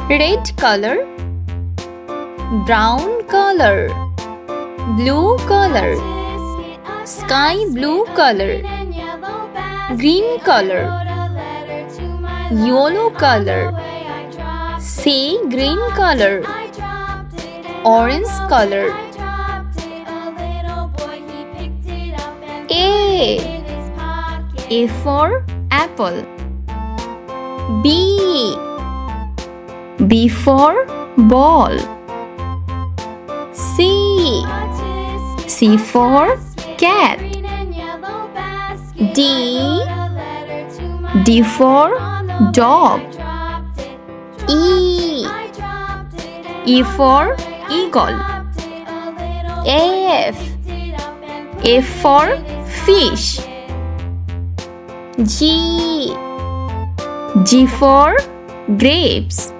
red color, brown color, blue color, sky blue color, green color, yellow color, say green color, orange color. A for apple. B for ball. C for cat. D for dog. E for eagle. F for fish. G for grapes.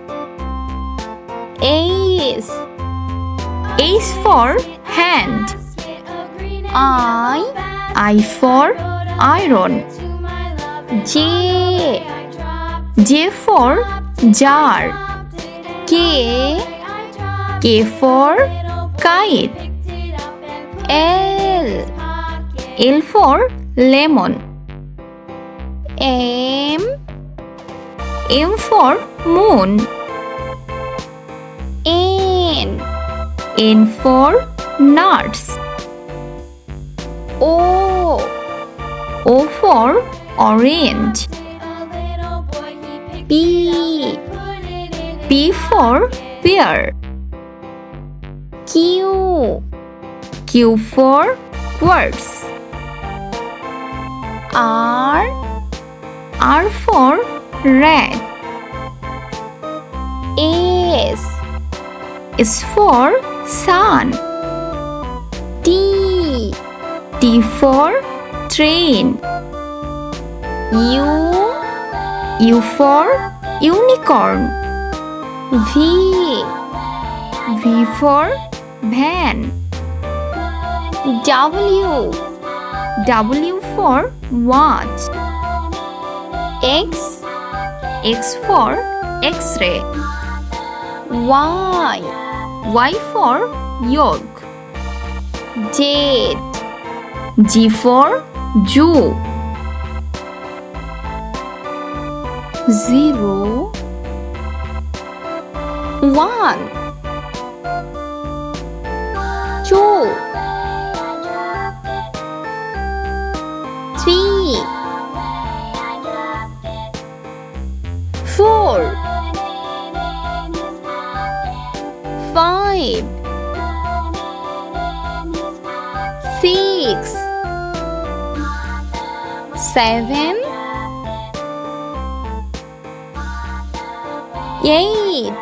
H for hand. I for iron. J for jar. K for kite. L for lemon. M for moon. N for nuts. O for orange. P for pear. Q for quartz. R for red. S for sun. T for train. U for unicorn. V for van. W for watch. X for X-ray. Y for yolk. G for Jew. 0 1 2 3 4 5 6 7 8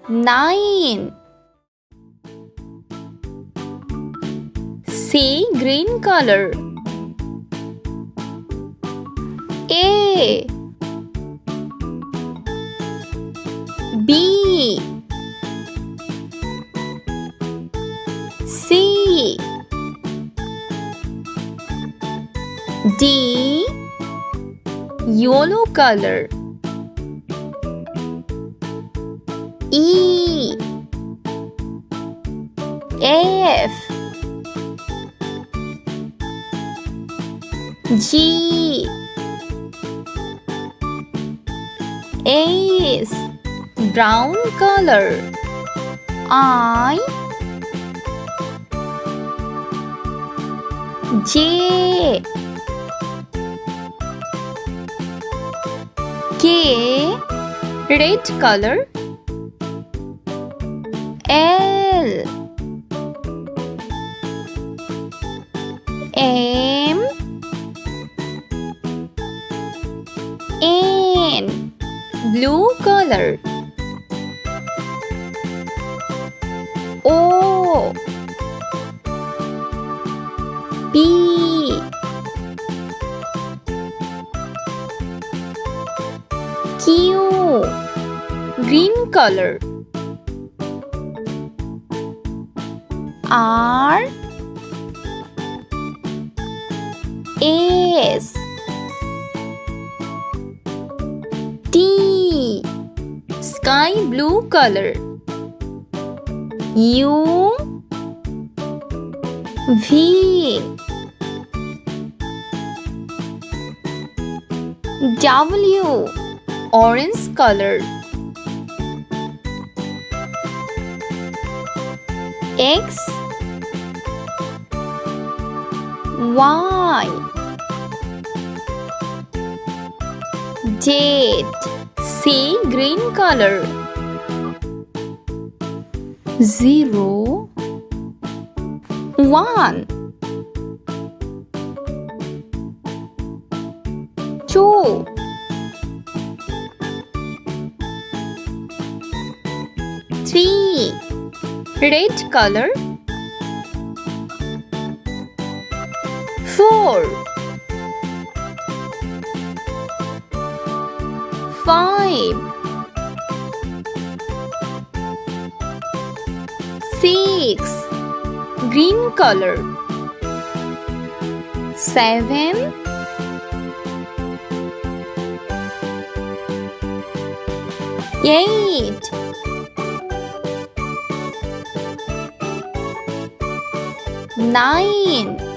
9 Say green color. A B C D yellow color. E F G H brown color. I J K red color. L M N blue color. O P Q green color. R S T. Sky blue color. U. V. W. Orange color. X. Y. Z. Sea green color. 0. 1. 2. 3. Red color. 4. 5. 6. Green color. 7. 8. 9.